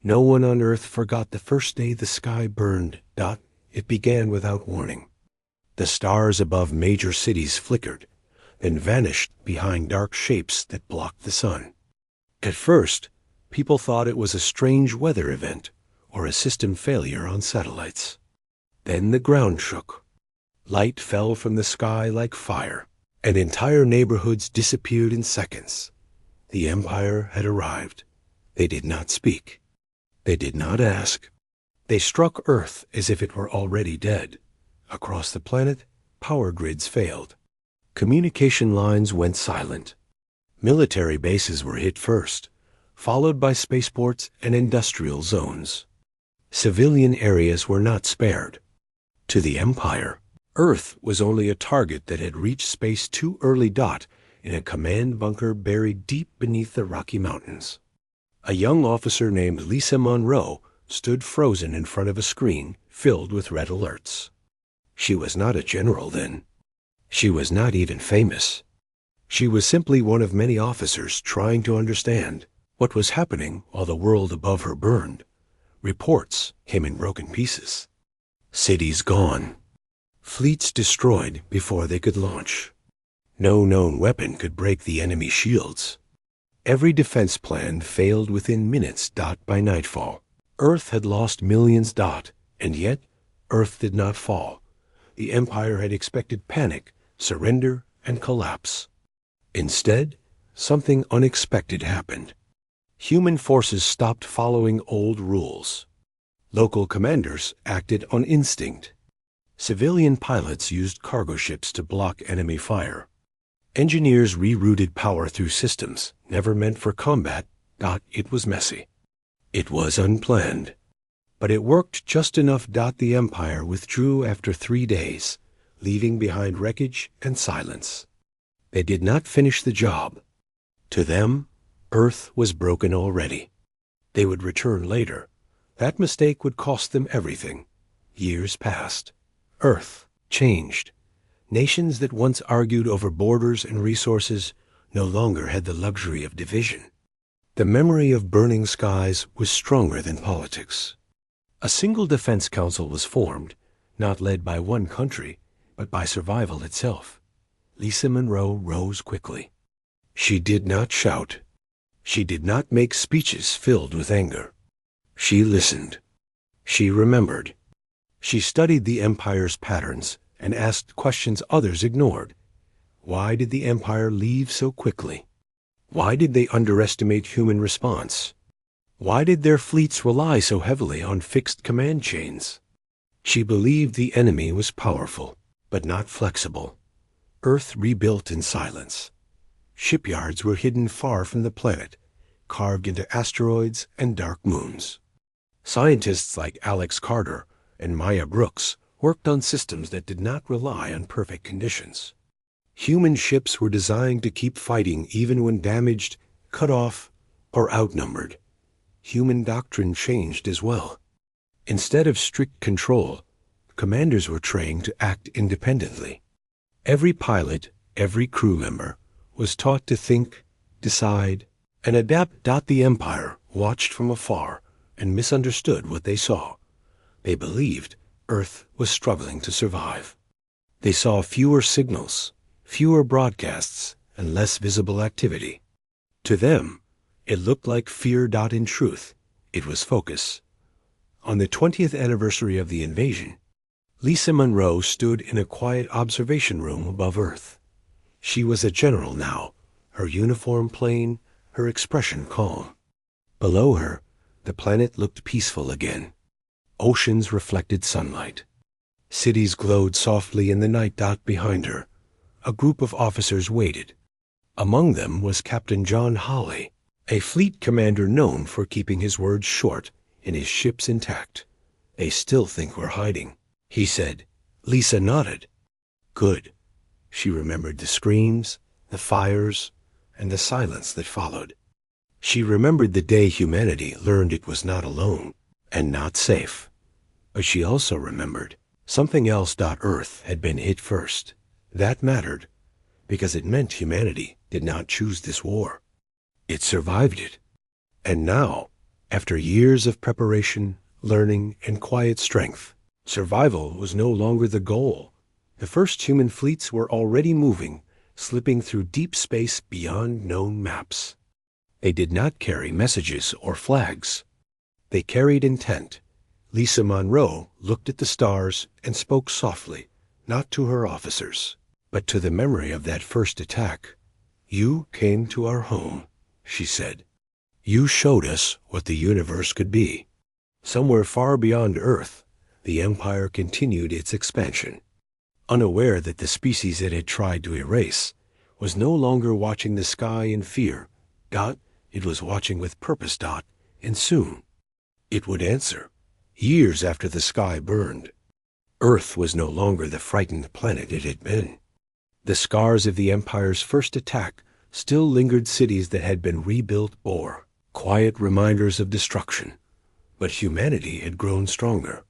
No one on Earth forgot the first day the sky burned. It began without warning. The stars above major cities flickered, then vanished behind dark shapes that blocked the sun. At first, people thought it was a strange weather event or a system failure on satellites. Then the ground shook. Light fell from the sky like fire, and entire neighborhoods disappeared in seconds. The Empire had arrived. They did not speak. They did not ask. They struck Earth as if it were already dead. Across the planet, power grids failed. Communication lines went silent. Military bases were hit first, followed by spaceports and industrial zones. Civilian areas were not spared. To the Empire, Earth was only a target that had reached space too early. In a command bunker buried deep beneath the Rocky Mountains. A young officer named Lisa Monroe stood frozen in front of a screen filled with red alerts. She was not a general then. She was not even famous. She was simply one of many officers trying to understand what was happening while the world above her burned. Reports came in broken pieces. Cities gone. Fleets destroyed before they could launch. No known weapon could break the enemy shields. Every defense plan failed within minutes. By nightfall, Earth had lost millions. And yet, Earth did not fall. The Empire had expected panic, surrender, and collapse. Instead, something unexpected happened. Human forces stopped following old rules. Local commanders acted on instinct. Civilian pilots used cargo ships to block enemy fire. Engineers rerouted power through systems never meant for combat. It was messy. It was unplanned. But it worked just enough. The Empire withdrew after 3 days, leaving behind wreckage and silence. They did not finish the job. To them, Earth was broken already. They would return later. That mistake would cost them everything. Years passed. Earth changed. Nations that once argued over borders and resources no longer had the luxury of division. The memory of burning skies was stronger than politics. A single defense council was formed, not led by one country, but by survival itself. Lisa Monroe rose quickly. She did not shout. She did not make speeches filled with anger. She listened. She remembered. She studied the Empire's patterns and asked questions others ignored. Why did the Empire leave so quickly? Why did they underestimate human response? Why did their fleets rely so heavily on fixed command chains? She believed the enemy was powerful, but not flexible. Earth rebuilt in silence. Shipyards were hidden far from the planet, carved into asteroids and dark moons. Scientists like Alex Carter and Maya Brooks worked on systems that did not rely on perfect conditions. Human ships were designed to keep fighting even when damaged, cut off, or outnumbered. Human doctrine changed as well. Instead of strict control, commanders were trained to act independently. Every pilot, every crew member, was taught to think, decide, and adapt. The Empire watched from afar and misunderstood what they saw. They believed Earth was struggling to survive. They saw fewer signals, fewer broadcasts, and less visible activity. To them, it looked like fear. In truth, it was focus. On the 20th anniversary of the invasion, Lisa Monroe stood in a quiet observation room above Earth. She was a general now, her uniform plain, her expression calm. Below her, the planet looked peaceful again. Oceans reflected sunlight. Cities glowed softly in the night. Behind her, a group of officers waited. Among them was Captain John Hawley, a fleet commander known for keeping his words short and his ships intact. "They still think we're hiding," he said. Lisa nodded. Good. She remembered the screams, the fires, and the silence that followed. She remembered the day humanity learned it was not alone and not safe. But she also remembered something else. Earth had been hit first. That mattered, because it meant humanity did not choose this war. It survived it. And now, After years of preparation, learning, and quiet strength, survival was no longer the goal. The first human fleets were already moving, slipping through deep space beyond known maps. They did not carry messages or flags. They carried intent. Lisa Monroe looked at the stars and spoke softly, not to her officers, but to the memory of that first attack. "You came to our home," she said. "You showed us what the universe could be." Somewhere far beyond Earth, the Empire continued its expansion. Unaware that the species it had tried to erase was no longer watching the sky in fear. It was watching with purpose. And soon it would answer. Years after the sky burned, Earth was no longer the frightened planet it had been. The scars of the Empire's first attack still lingered. Cities that had been rebuilt bore quiet reminders of destruction. But humanity had grown stronger.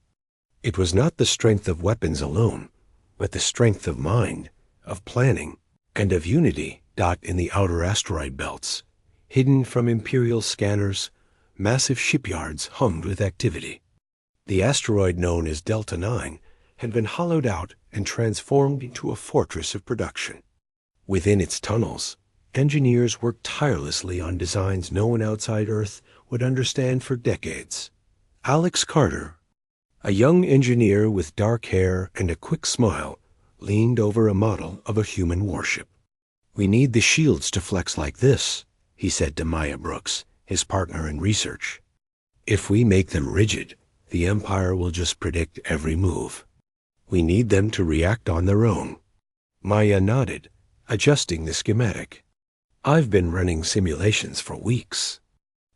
It was not the strength of weapons alone, but the strength of mind, of planning, and of unity. In the outer asteroid belts, hidden from Imperial scanners, massive shipyards hummed with activity. The asteroid known as Delta 9 had been hollowed out and transformed into a fortress of production. Within its tunnels, engineers worked tirelessly on designs no one outside Earth would understand for decades. Alex Carter, a young engineer with dark hair and a quick smile, leaned over a model of a human warship. "We need the shields to flex like this," he said to Maya Brooks, his partner in research. "If we make them rigid, the Empire will just predict every move. We need them to react on their own." Maya nodded, adjusting the schematic. "I've been running simulations for weeks.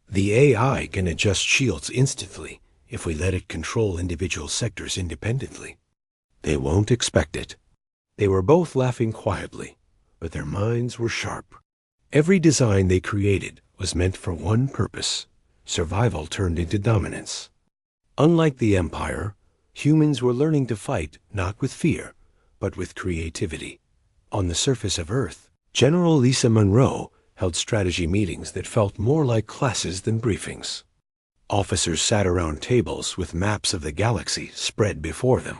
The AI can adjust shields instantly if we let it control individual sectors independently." They won't expect it. They were both laughing quietly, but their minds were sharp. Every design they created was meant for one purpose: survival turned into dominance. Unlike the Empire, humans were learning to fight not with fear, but with creativity. On the surface of Earth, General Lisa Monroe held strategy meetings that felt more like classes than briefings. Officers sat around tables with maps of the galaxy spread before them.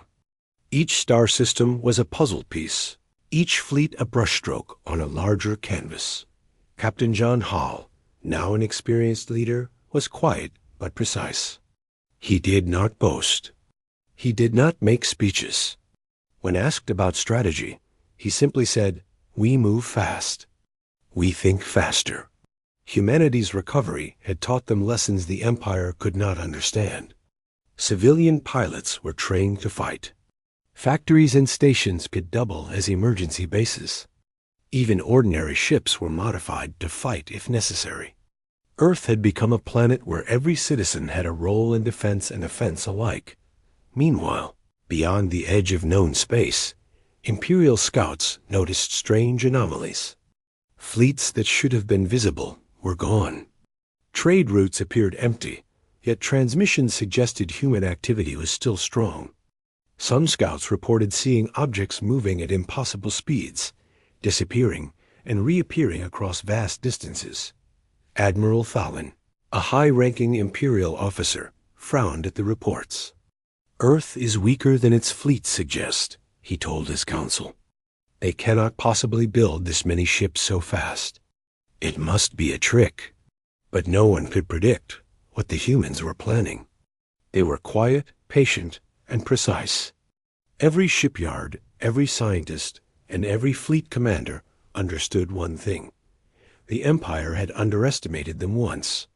Each star system was a puzzle piece, each fleet a brushstroke on a larger canvas. Captain John Hall, now an experienced leader, was quiet but precise. He did not boast. He did not make speeches. When asked about strategy, he simply said, "We move fast. We think faster." Humanity's recovery had taught them lessons the Empire could not understand. Civilian pilots were trained to fight. Factories and stations could double as emergency bases. Even ordinary ships were modified to fight if necessary. Earth had become a planet where every citizen had a role in defense and offense alike. Meanwhile, beyond the edge of known space, Imperial scouts noticed strange anomalies. Fleets that should have been visible were gone. Trade routes appeared empty, yet transmissions suggested human activity was still strong. Some scouts reported seeing objects moving at impossible speeds, disappearing and reappearing across vast distances. Admiral Fallon, a high-ranking Imperial officer, frowned at the reports. "Earth is weaker than its fleets suggest," he told his council. "They cannot possibly build this many ships so fast. It must be a trick." But no one could predict what the humans were planning. They were quiet, patient, and precise. Every shipyard, every scientist, and every fleet commander understood one thing. The Empire had underestimated them once.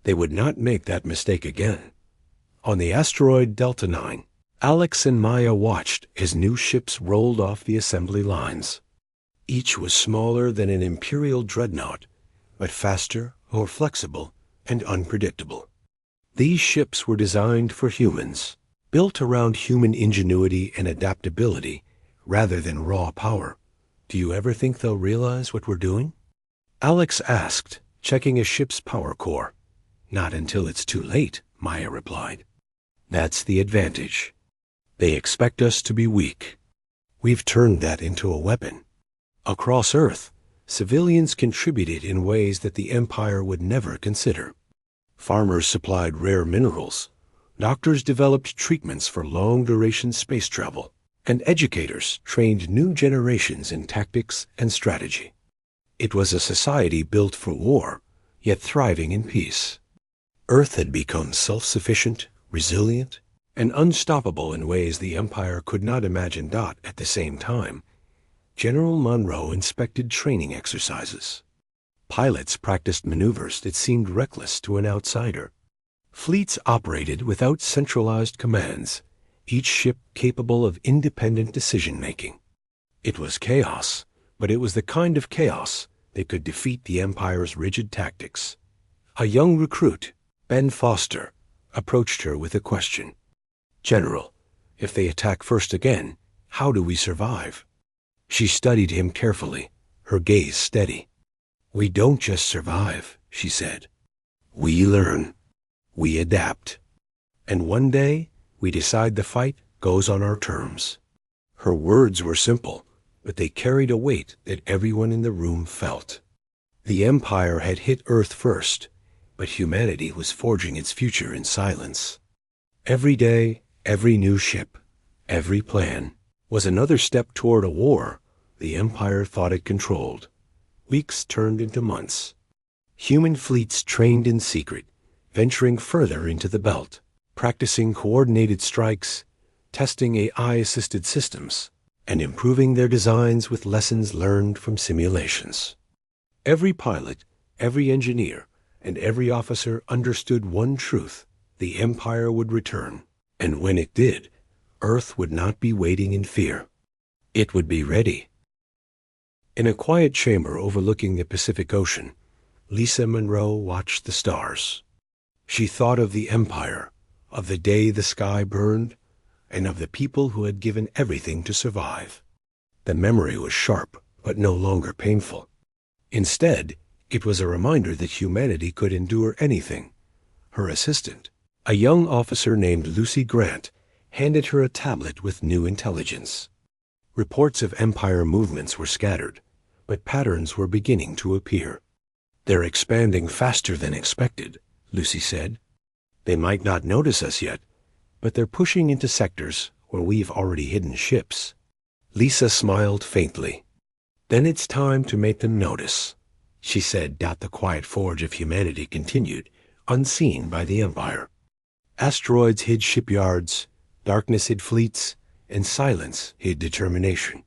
They would not make that mistake again. On the asteroid Delta 9, Alex and Maya watched as new ships rolled off the assembly lines. Each was smaller than an Imperial dreadnought, but faster, more flexible, and unpredictable. These ships were designed for humans, built around human ingenuity and adaptability rather than raw power. "Do you ever think they'll realize what we're doing?" Alex asked, checking a ship's power core. "Not until it's too late," Maya replied. "That's the advantage. They expect us to be weak. We've turned that into a weapon." Across Earth, civilians contributed in ways that the Empire would never consider. Farmers supplied rare minerals. Doctors developed treatments for long-duration space travel. And educators trained new generations in tactics and strategy. It was a society built for war, yet thriving in peace. Earth had become self-sufficient, resilient, and unstoppable in ways the Empire could not imagine. At the same time, General Monroe inspected training exercises. Pilots practiced maneuvers that seemed reckless to an outsider. Fleets operated without centralized commands, each ship capable of independent decision-making. It was chaos, but it was the kind of chaos that could defeat the Empire's rigid tactics. A young recruit, Ben Foster, approached her with a question. "General, if they attack first again, how do we survive?" She studied him carefully, her gaze steady. "We don't just survive," she said. "We learn. We adapt. And one day, we decide the fight goes on our terms." Her words were simple, but they carried a weight that everyone in the room felt. The Empire had hit Earth first, but humanity was forging its future in silence. Every day, every new ship, every plan, was another step toward a war the Empire thought it controlled. Weeks turned into months. Human fleets trained in secret, venturing further into the belt, practicing coordinated strikes, testing AI-assisted systems, and improving their designs with lessons learned from simulations. Every pilot, every engineer, and every officer understood one truth: the Empire would return, and when it did, Earth would not be waiting in fear. It would be ready. In a quiet chamber overlooking the Pacific Ocean, Lisa Monroe watched the stars. She thought of the Empire, of the day the sky burned, and of the people who had given everything to survive. The memory was sharp, but no longer painful. Instead, it was a reminder that humanity could endure anything. Her assistant, a young officer named Lucy Grant, handed her a tablet with new intelligence. Reports of Empire movements were scattered, but patterns were beginning to appear. "They're expanding faster than expected," Lucy said. "They might not notice us yet, but they're pushing into sectors where we've already hidden ships." Lisa smiled faintly. "Then it's time to make them notice," she said. The quiet forge of humanity continued, unseen by the Empire. Asteroids hid shipyards, darkness hid fleets, and silence hid determination.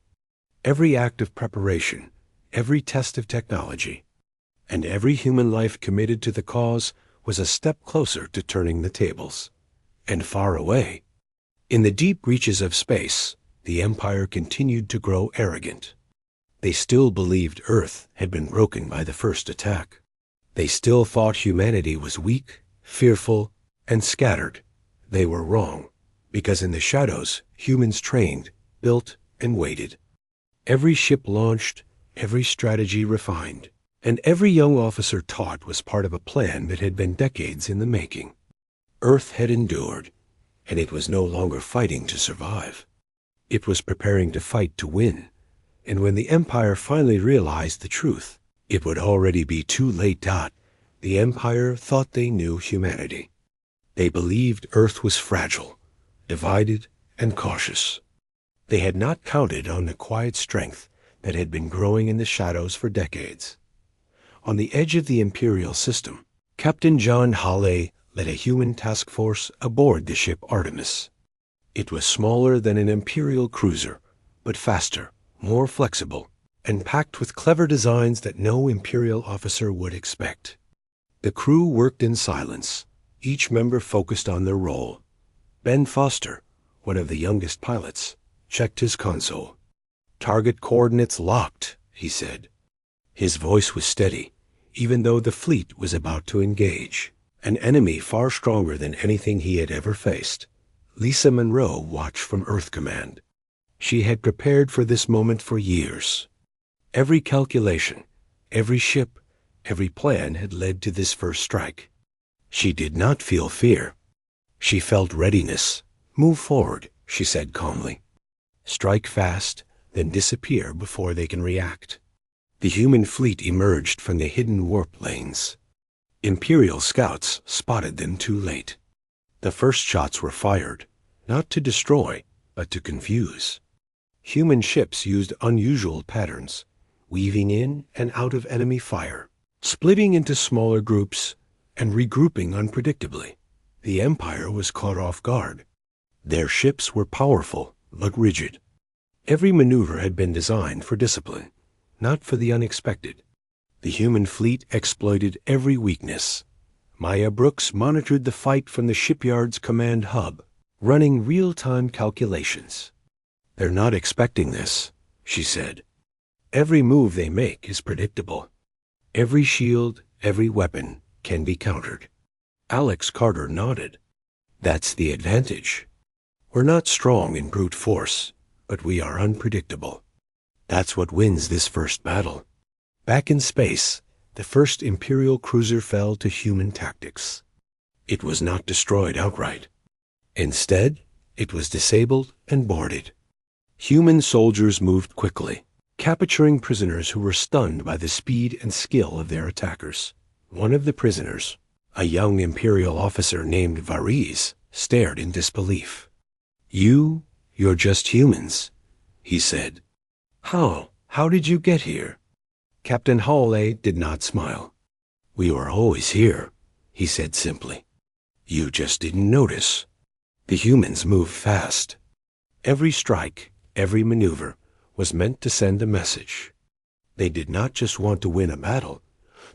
Every act of preparation, every test of technology, and every human life committed to the cause was a step closer to turning the tables. And far away, in the deep reaches of space, the Empire continued to grow arrogant. They still believed Earth had been broken by the first attack. They still thought humanity was weak, fearful, and scattered. They were wrong, because in the shadows, humans trained, built, and waited. Every ship launched, every strategy refined, and every young officer taught was part of a plan that had been decades in the making. Earth had endured, and it was no longer fighting to survive. It was preparing to fight to win, and when the Empire finally realized the truth, it would already be too late. The Empire thought they knew humanity. They believed Earth was fragile, divided, and cautious. They had not counted on the quiet strength that had been growing in the shadows for decades. On the edge of the Imperial system, Captain John Hawley led a human task force aboard the ship Artemis. It was smaller than an Imperial cruiser, but faster, more flexible, and packed with clever designs that no Imperial officer would expect. The crew worked in silence, each member focused on their role. Ben Foster, one of the youngest pilots, checked his console. "Target coordinates locked," he said. His voice was steady, even though the fleet was about to engage, an enemy far stronger than anything he had ever faced. Lisa Monroe watched from Earth Command. She had prepared for this moment for years. Every calculation, every ship, every plan had led to this first strike. She did not feel fear. She felt readiness. "Move forward," she said calmly. "Strike fast, then disappear before they can react." The human fleet emerged from the hidden warp lanes. Imperial scouts spotted them too late. The first shots were fired, not to destroy, but to confuse. Human ships used unusual patterns, weaving in and out of enemy fire, splitting into smaller groups, and regrouping unpredictably. The Empire was caught off guard. Their ships were powerful, but rigid. Every maneuver had been designed for discipline, not for the unexpected. The human fleet exploited every weakness. Maya Brooks monitored the fight from the shipyard's command hub, running real-time calculations. "They're not expecting this," she said. "Every move they make is predictable. Every shield, every weapon can be countered." Alex Carter nodded. "That's the advantage. We're not strong in brute force, but we are unpredictable. That's what wins this first battle." Back in space, the first Imperial cruiser fell to human tactics. It was not destroyed outright. Instead, it was disabled and boarded. Human soldiers moved quickly, capturing prisoners who were stunned by the speed and skill of their attackers. One of the prisoners, a young Imperial officer named Variz, stared in disbelief. You're just humans," he said. How did you get here?" Captain Hawley did not smile. "We were always here," he said simply. "You just didn't notice." The humans moved fast. Every strike, every maneuver, was meant to send a message. They did not just want to win a battle.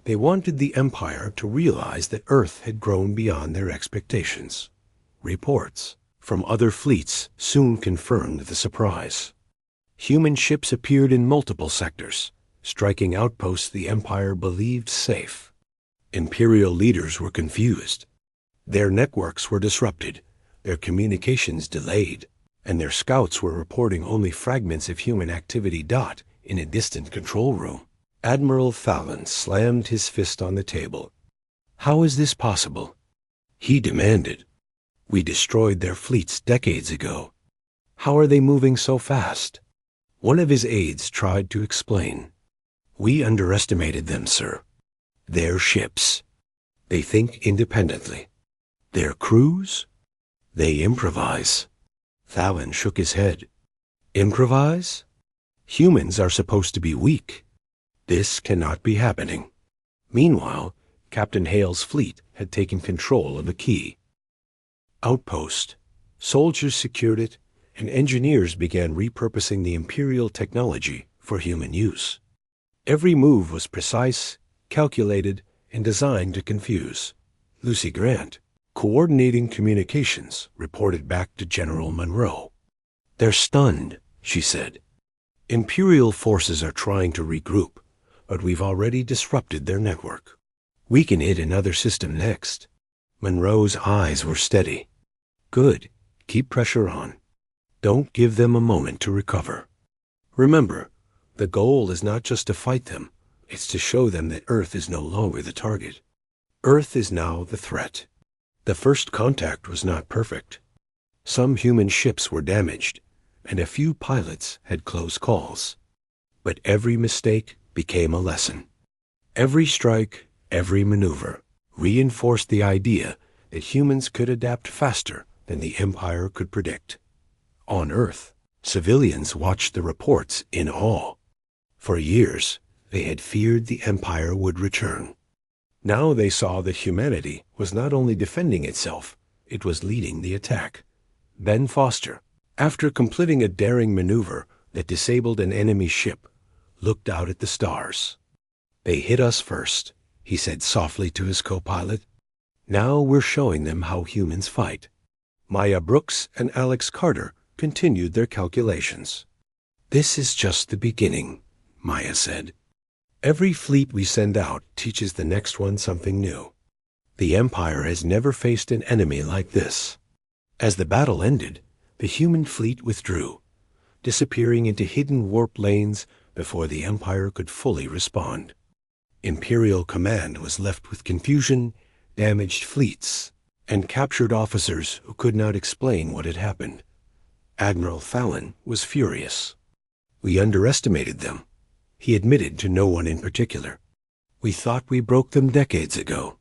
They wanted the Empire to realize that Earth had grown beyond their expectations. Reports from other fleets soon confirmed the surprise. Human ships appeared in multiple sectors, striking outposts the Empire believed safe. Imperial leaders were confused. Their networks were disrupted, their communications delayed, and their scouts were reporting only fragments of human activity. In a distant control room, Admiral Fallon slammed his fist on the table. "How is this possible?" he demanded. "We destroyed their fleets decades ago. How are they moving so fast?" One of his aides tried to explain. "We underestimated them, sir. They're ships. They think independently. Their crews? They improvise." Fallon shook his head. "Improvise? Humans are supposed to be weak. This cannot be happening." Meanwhile, Captain Hale's fleet had taken control of a key outpost. Soldiers secured it, and engineers began repurposing the Imperial technology for human use. Every move was precise, calculated, and designed to confuse. Lucy Grant, coordinating communications, reported back to General Monroe. "They're stunned," she said. "Imperial forces are trying to regroup, but we've already disrupted their network. We can hit another system next." Monroe's eyes were steady. "Good. Keep pressure on. Don't give them a moment to recover. Remember, the goal is not just to fight them, it's to show them that Earth is no longer the target. Earth is now the threat." The first contact was not perfect. Some human ships were damaged, and a few pilots had close calls. But every mistake became a lesson. Every strike, every maneuver, reinforced the idea that humans could adapt faster than the Empire could predict. On Earth, civilians watched the reports in awe. For years, they had feared the Empire would return. Now they saw that humanity was not only defending itself, it was leading the attack. Ben Foster, after completing a daring maneuver that disabled an enemy ship, looked out at the stars. "They hit us first," he said softly to his co-pilot. "Now we're showing them how humans fight." Maya Brooks and Alex Carter continued their calculations. "This is just the beginning," Maya said. "Every fleet we send out teaches the next one something new. The Empire has never faced an enemy like this." As the battle ended, the human fleet withdrew, disappearing into hidden warp lanes before the Empire could fully respond. Imperial command was left with confusion, damaged fleets, and captured officers who could not explain what had happened. Admiral Fallon was furious. "We underestimated them," he admitted to no one in particular. "We thought we broke them decades ago.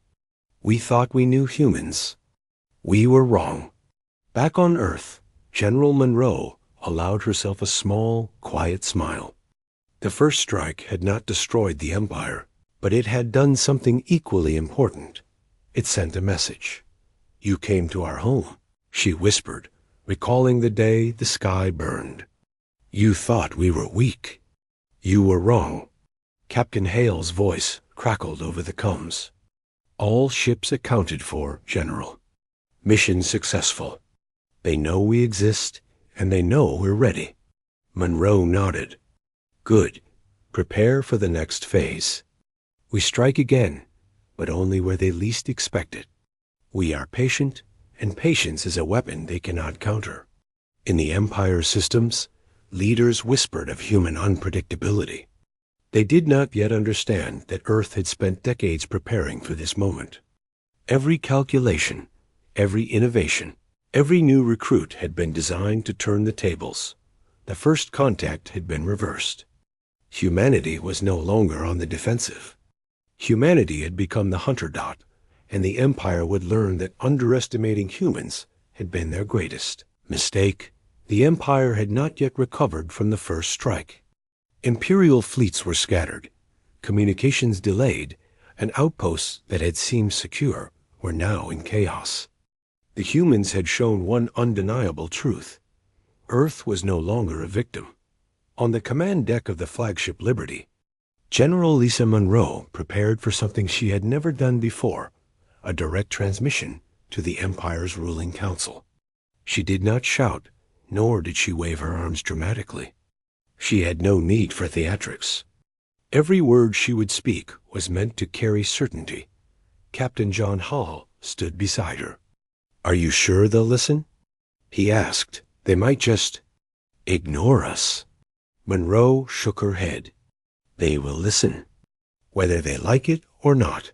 We thought we knew humans. We were wrong. Back on Earth, General Monroe allowed herself a small, quiet smile. The first strike had not destroyed the Empire, but it had done something equally important. It sent a message. You came to our home, she whispered, recalling the day the sky burned. You thought we were weak. You were wrong. Captain Hale's voice crackled over the comms. All ships accounted for, General. Mission successful. They know we exist, and they know we're ready. Monroe nodded. Good. Prepare for the next phase. We strike again, but only where they least expect it. We are patient, and patience is a weapon they cannot counter. In the Empire's systems, leaders whispered of human unpredictability. They did not yet understand that Earth had spent decades preparing for this moment. Every calculation, every innovation, every new recruit had been designed to turn the tables. The first contact had been reversed. Humanity was no longer on the defensive. Humanity had become the hunter, and the Empire would learn that underestimating humans had been their greatest mistake. The Empire had not yet recovered from the first strike. Imperial fleets were scattered, communications delayed, and outposts that had seemed secure were now in chaos. The humans had shown one undeniable truth. Earth was no longer a victim. On the command deck of the flagship Liberty, General Lisa Monroe prepared for something she had never done before, a direct transmission to the Empire's ruling council. She did not shout, nor did she wave her arms dramatically. She had no need for theatrics. Every word she would speak was meant to carry certainty. Captain John Hall stood beside her. Are you sure they'll listen? He asked. They might just ignore us. Monroe shook her head. They will listen, whether they like it or not.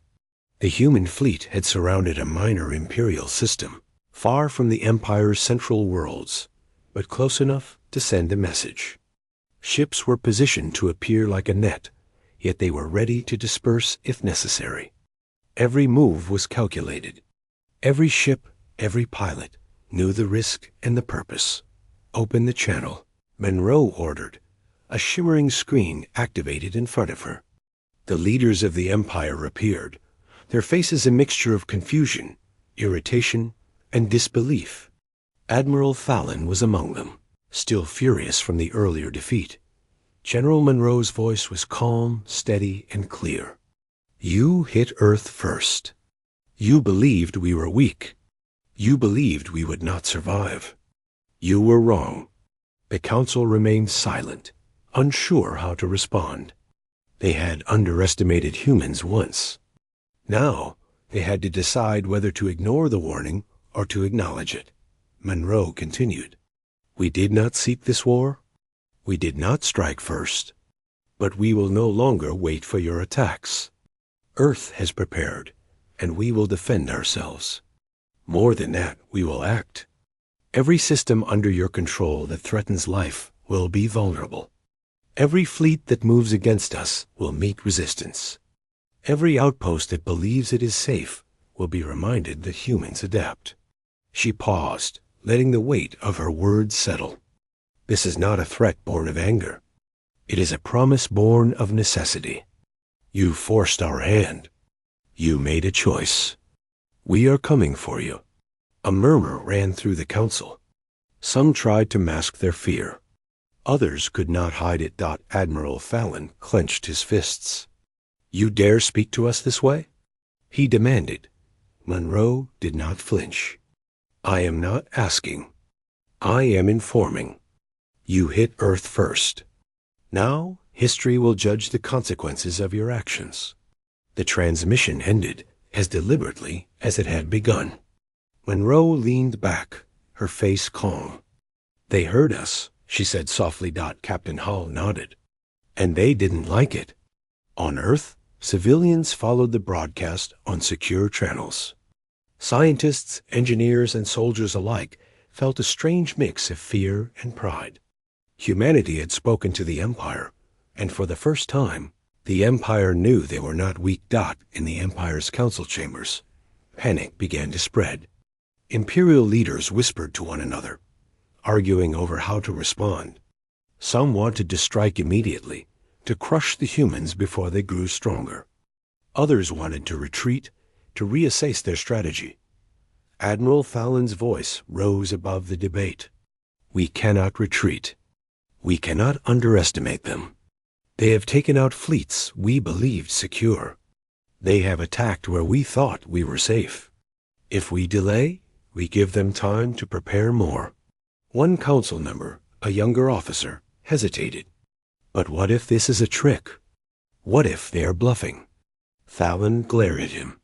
The human fleet had surrounded a minor imperial system, far from the Empire's central worlds, but close enough to send a message. Ships were positioned to appear like a net, yet they were ready to disperse if necessary. Every move was calculated. Every ship, every pilot, knew the risk and the purpose. Open the channel, Monroe ordered. A shimmering screen activated in front of her. The leaders of the Empire appeared, their faces a mixture of confusion, irritation, and disbelief. Admiral Fallon was among them, still furious from the earlier defeat. General Monroe's voice was calm, steady, and clear. You hit Earth first. You believed we were weak. You believed we would not survive. You were wrong. The Council remained silent, unsure how to respond. They had underestimated humans once. Now they had to decide whether to ignore the warning or to acknowledge it. Monroe continued. We did not seek this war. We did not strike first. But we will no longer wait for your attacks. Earth has prepared, and we will defend ourselves. More than that, we will act. Every system under your control that threatens life will be vulnerable. Every fleet that moves against us will meet resistance. Every outpost that believes it is safe will be reminded that humans adapt. She paused, letting the weight of her words settle. This is not a threat born of anger. It is a promise born of necessity. You forced our hand. You made a choice. We are coming for you. A murmur ran through the council. Some tried to mask their fear. Others could not hide it. Admiral Fallon clenched his fists. You dare speak to us this way? He demanded. Monroe did not flinch. I am not asking. I am informing. You hit Earth first. Now, history will judge the consequences of your actions. The transmission ended as deliberately as it had begun. Monroe leaned back, her face calm. They heard us, she said softly. Captain Hall nodded. And they didn't like it. On Earth, civilians followed the broadcast on secure channels. Scientists, engineers, and soldiers alike felt a strange mix of fear and pride. Humanity had spoken to the Empire, and for the first time, the Empire knew they were not weak. In the Empire's council chambers, Panic began to spread. Imperial leaders whispered to one another, arguing over how to respond. Some wanted to strike immediately, to crush the humans before they grew stronger. Others wanted to retreat, to reassess their strategy. Admiral Fallon's voice rose above the debate. We cannot retreat. We cannot underestimate them. They have taken out fleets we believed secure. They have attacked where we thought we were safe. If we delay, we give them time to prepare more. One council member, a younger officer, hesitated. But what if this is a trick? What if they are bluffing? Fallon glared at him.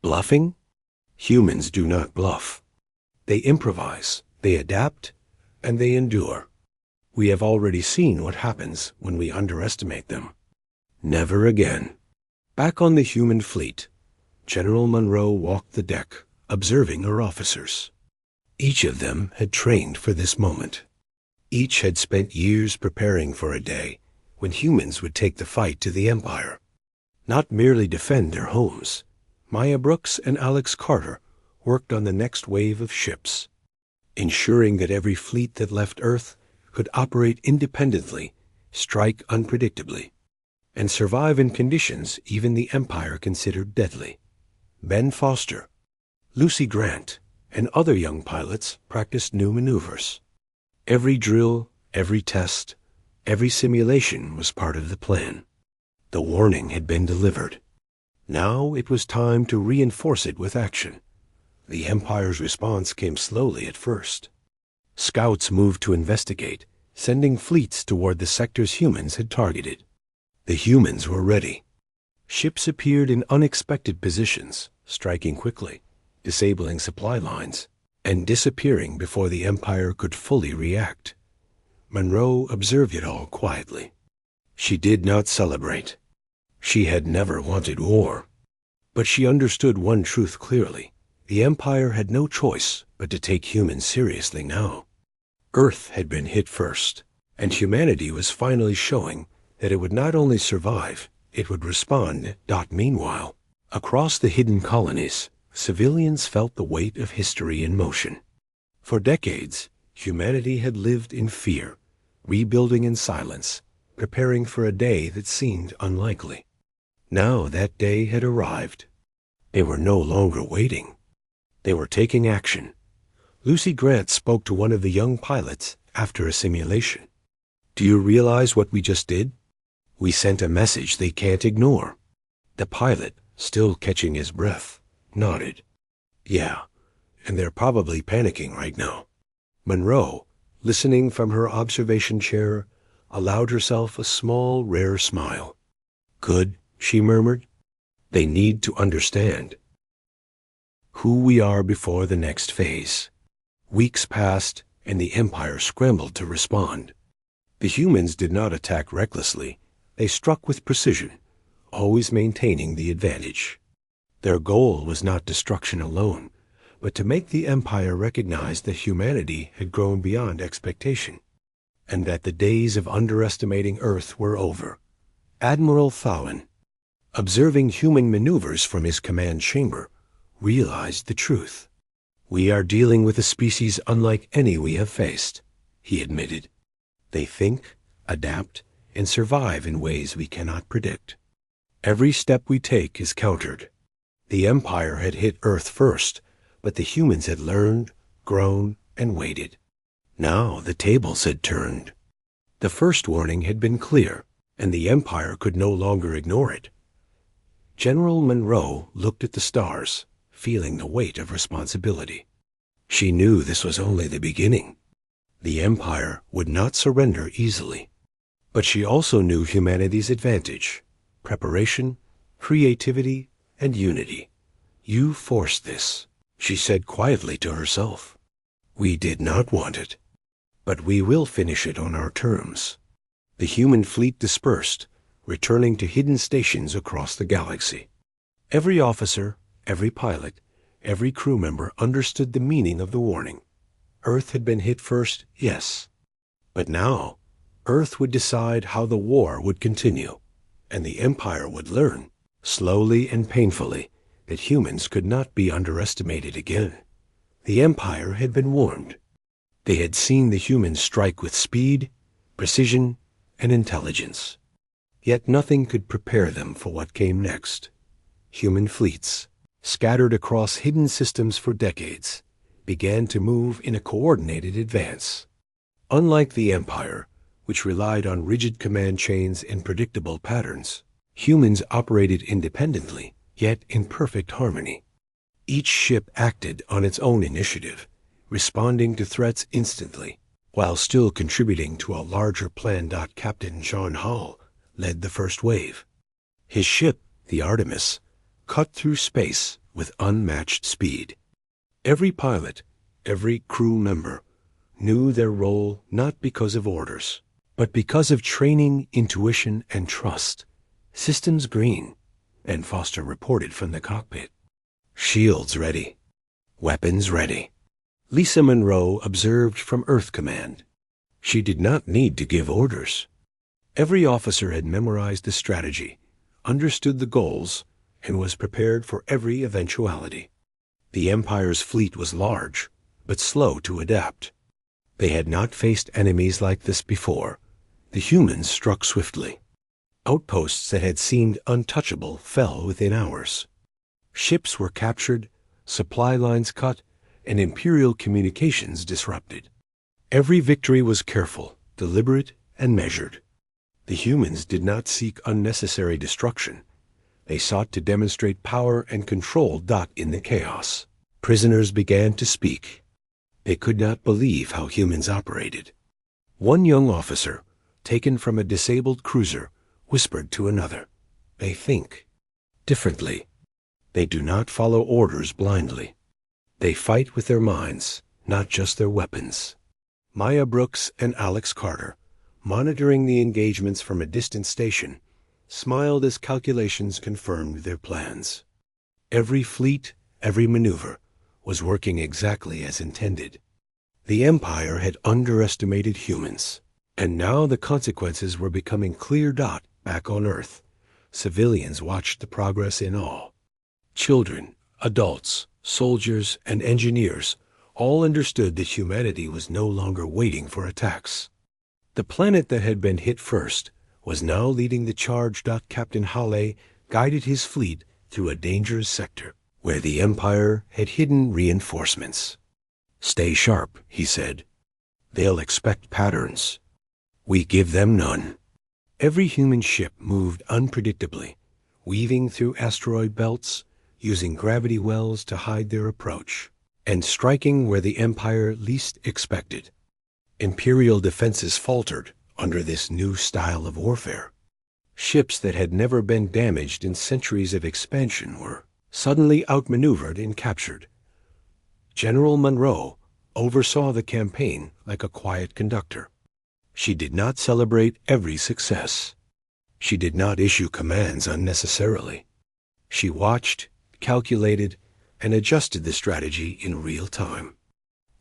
Bluffing? Humans do not bluff. They improvise, they adapt, and they endure. We have already seen what happens when we underestimate them. Never again. Back on the human fleet, General Monroe walked the deck, observing her officers. Each of them had trained for this moment. Each had spent years preparing for a day when humans would take the fight to the Empire. Not merely defend their homes. Maya Brooks and Alex Carter worked on the next wave of ships, ensuring that every fleet that left Earth could operate independently, strike unpredictably, and survive in conditions even the Empire considered deadly. Ben Foster, Lucy Grant, and other young pilots practiced new maneuvers. Every drill, every test, every simulation was part of the plan. The warning had been delivered. Now it was time to reinforce it with action. The Empire's response came slowly at first. Scouts moved to investigate, sending fleets toward the sectors humans had targeted. The humans were ready. Ships appeared in unexpected positions, striking quickly, disabling supply lines, and disappearing before the Empire could fully react. Monroe observed it all quietly. She did not celebrate. She had never wanted war. But she understood one truth clearly. The Empire had no choice but to take humans seriously now. Earth had been hit first, and humanity was finally showing that it would not only survive, it would respond. Meanwhile, across the hidden colonies, civilians felt the weight of history in motion. For decades, humanity had lived in fear, rebuilding in silence, preparing for a day that seemed unlikely. Now that day had arrived. They were no longer waiting. They were taking action. Lucy Grant spoke to one of the young pilots after a simulation. Do you realize what we just did? We sent a message they can't ignore. The pilot, still catching his breath, nodded. Yeah, and they're probably panicking right now. Monroe, listening from her observation chair, allowed herself a small, rare smile. Good, she murmured. They need to understand who we are before the next phase. Weeks passed, and the Empire scrambled to respond. The humans did not attack recklessly. They struck with precision, always maintaining the advantage. Their goal was not destruction alone, but to make the Empire recognize that humanity had grown beyond expectation, and that the days of underestimating Earth were over. Admiral Fallon, observing human maneuvers from his command chamber, realized the truth. We are dealing with a species unlike any we have faced, he admitted. They think, adapt, and survive in ways we cannot predict. Every step we take is countered. The Empire had hit Earth first, but the humans had learned, grown, and waited. Now the tables had turned. The first warning had been clear, and the Empire could no longer ignore it. General Monroe looked at the stars, feeling the weight of responsibility. She knew this was only the beginning. The Empire would not surrender easily. But she also knew humanity's advantage: preparation, creativity, and unity. You forced this, she said quietly to herself. We did not want it, but we will finish it on our terms. The human fleet dispersed, returning to hidden stations across the galaxy. Every officer, every pilot, every crew member understood the meaning of the warning. Earth had been hit first, yes. But now, Earth would decide how the war would continue, and the Empire would learn, slowly and painfully, that humans could not be underestimated again. The Empire had been warned. They had seen the humans strike with speed, precision, and intelligence. Yet nothing could prepare them for what came next. Human fleets, scattered across hidden systems for decades, began to move in a coordinated advance. Unlike the Empire, which relied on rigid command chains and predictable patterns, humans operated independently, yet in perfect harmony. Each ship acted on its own initiative, responding to threats instantly, while still contributing to a larger plan. Captain John Hall led the first wave. His ship, the Artemis, cut through space with unmatched speed. Every pilot, every crew member, knew their role not because of orders, but because of training, intuition, and trust. Systems green, and Foster reported from the cockpit. Shields ready. Weapons ready. Lisa Monroe observed from Earth Command. She did not need to give orders. Every officer had memorized the strategy, understood the goals, and was prepared for every eventuality. The Empire's fleet was large, but slow to adapt. They had not faced enemies like this before. The humans struck swiftly. Outposts that had seemed untouchable fell within hours. Ships were captured, supply lines cut, and Imperial communications disrupted. Every victory was careful, deliberate, and measured. The humans did not seek unnecessary destruction. They sought to demonstrate power and control. In the chaos, prisoners began to speak. They could not believe how humans operated. One young officer, taken from a disabled cruiser, whispered to another, "They think differently. They do not follow orders blindly. They fight with their minds, not just their weapons." Maya Brooks and Alex Carter, monitoring the engagements from a distant station, smiled as calculations confirmed their plans. Every fleet, every maneuver, was working exactly as intended. The Empire had underestimated humans, and now the consequences were becoming clear. Back on Earth, civilians watched the progress in awe. Children, adults, soldiers, and engineers all understood that humanity was no longer waiting for attacks. The planet that had been hit first was now leading the charge. Captain Halley guided his fleet through a dangerous sector where the Empire had hidden reinforcements. "Stay sharp," he said. "They'll expect patterns. We give them none." Every human ship moved unpredictably, weaving through asteroid belts, using gravity wells to hide their approach, and striking where the Empire least expected. Imperial defenses faltered under this new style of warfare. Ships that had never been damaged in centuries of expansion were suddenly outmaneuvered and captured. General Monroe oversaw the campaign like a quiet conductor. She did not celebrate every success. She did not issue commands unnecessarily. She watched, calculated, and adjusted the strategy in real time.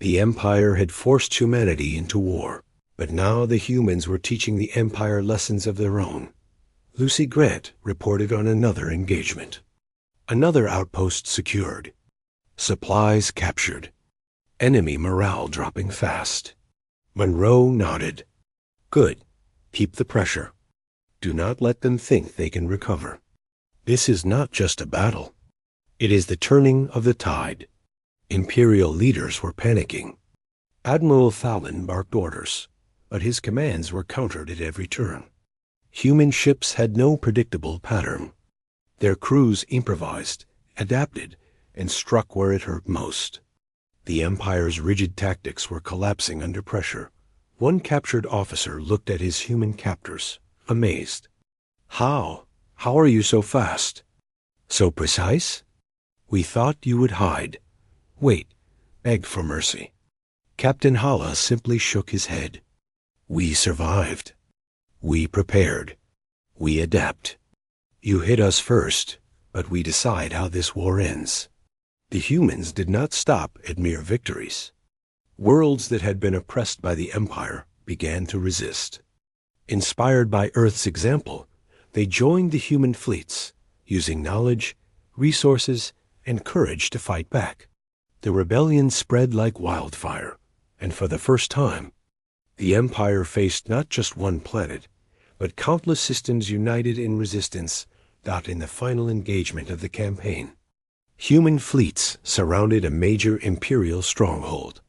The Empire had forced humanity into war, but now the humans were teaching the Empire lessons of their own. Lucy Grant reported on another engagement. Another outpost secured. Supplies captured. Enemy morale dropping fast. Monroe nodded. "Good. Keep the pressure. Do not let them think they can recover. This is not just a battle. It is the turning of the tide." Imperial leaders were panicking. Admiral Fallon barked orders, but his commands were countered at every turn. Human ships had no predictable pattern. Their crews improvised, adapted, and struck where it hurt most. The Empire's rigid tactics were collapsing under pressure. One captured officer looked at his human captors, amazed. How are you so fast? So precise? We thought you would hide. Wait, begged for mercy. Captain Hala simply shook his head. We survived. We prepared. We adapt. You hit us first, but we decide how this war ends. The humans did not stop at mere victories. Worlds that had been oppressed by the Empire began to resist. Inspired by Earth's example, they joined the human fleets, using knowledge, resources, and courage to fight back. The rebellion spread like wildfire, and for the first time, the Empire faced not just one planet, but countless systems united in resistance. In the final engagement of the campaign, human fleets surrounded a major Imperial stronghold.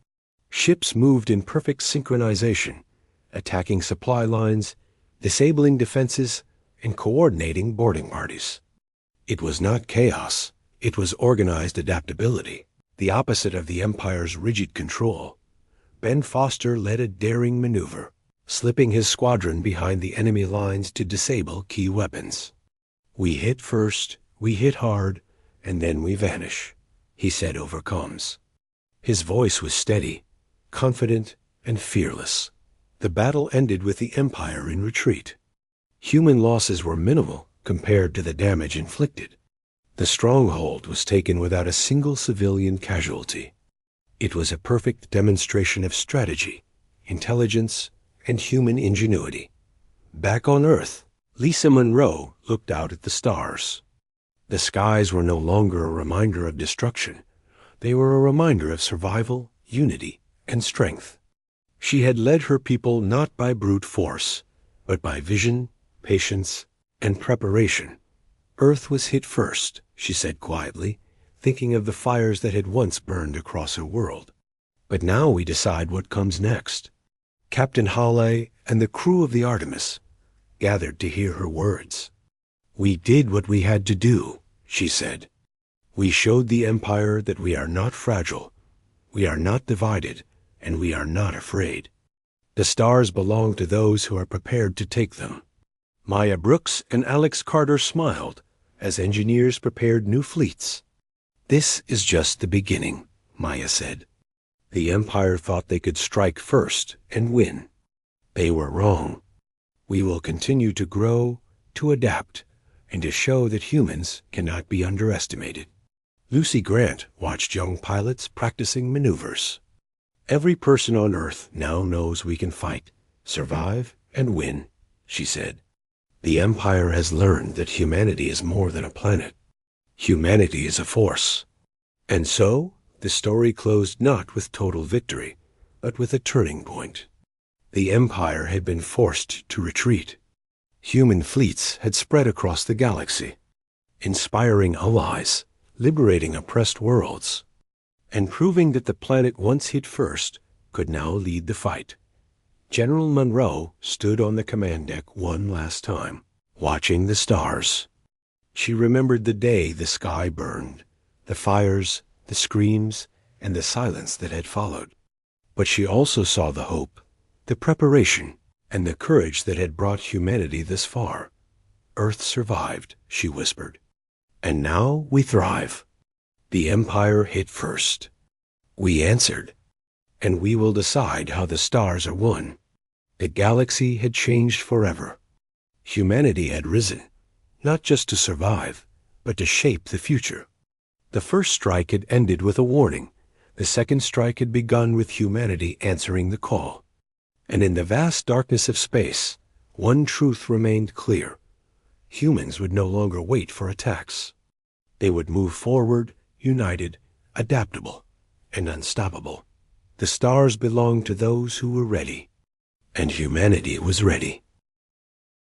Ships moved in perfect synchronization, attacking supply lines, disabling defenses, and coordinating boarding parties. It was not chaos, it was organized adaptability, the opposite of the Empire's rigid control. Ben Foster led a daring maneuver, slipping his squadron behind the enemy lines to disable key weapons. "We hit first, we hit hard, and then we vanish," he said over comms. His voice was steady, confident, and fearless. The battle ended with the Empire in retreat. Human losses were minimal compared to the damage inflicted. The stronghold was taken without a single civilian casualty. It was a perfect demonstration of strategy, intelligence, and human ingenuity. Back on Earth, Lisa Monroe looked out at the stars. The skies were no longer a reminder of destruction. They were a reminder of survival, unity, and strength. She had led her people not by brute force, but by vision, patience, and preparation. "Earth was hit first," she said quietly, thinking of the fires that had once burned across her world. "But now we decide what comes next." Captain Hawley and the crew of the Artemis gathered to hear her words. "We did what we had to do," she said. "We showed the Empire that we are not fragile, we are not divided, and we are not afraid. The stars belong to those who are prepared to take them." Maya Brooks and Alex Carter smiled as engineers prepared new fleets. "This is just the beginning," Maya said. "The Empire thought they could strike first and win. They were wrong. We will continue to grow, to adapt, and to show that humans cannot be underestimated." Lucy Grant watched young pilots practicing maneuvers. "Every person on Earth now knows we can fight, survive, and win," she said. "The Empire has learned that humanity is more than a planet. Humanity is a force." And so, the story closed not with total victory, but with a turning point. The Empire had been forced to retreat. Human fleets had spread across the galaxy, inspiring allies, liberating oppressed worlds, and proving that the planet once hit first could now lead the fight. General Monroe stood on the command deck one last time, watching the stars. She remembered the day the sky burned, the fires, the screams, and the silence that had followed. But she also saw the hope, the preparation, and the courage that had brought humanity this far. "Earth survived," she whispered. "And now we thrive. The Empire hit first. We answered, and we will decide how the stars are won." The galaxy had changed forever. Humanity had risen, not just to survive, but to shape the future. The first strike had ended with a warning. The second strike had begun with humanity answering the call. And in the vast darkness of space, one truth remained clear. Humans would no longer wait for attacks. They would move forward, united, adaptable, and unstoppable. The stars belonged to those who were ready, and humanity was ready.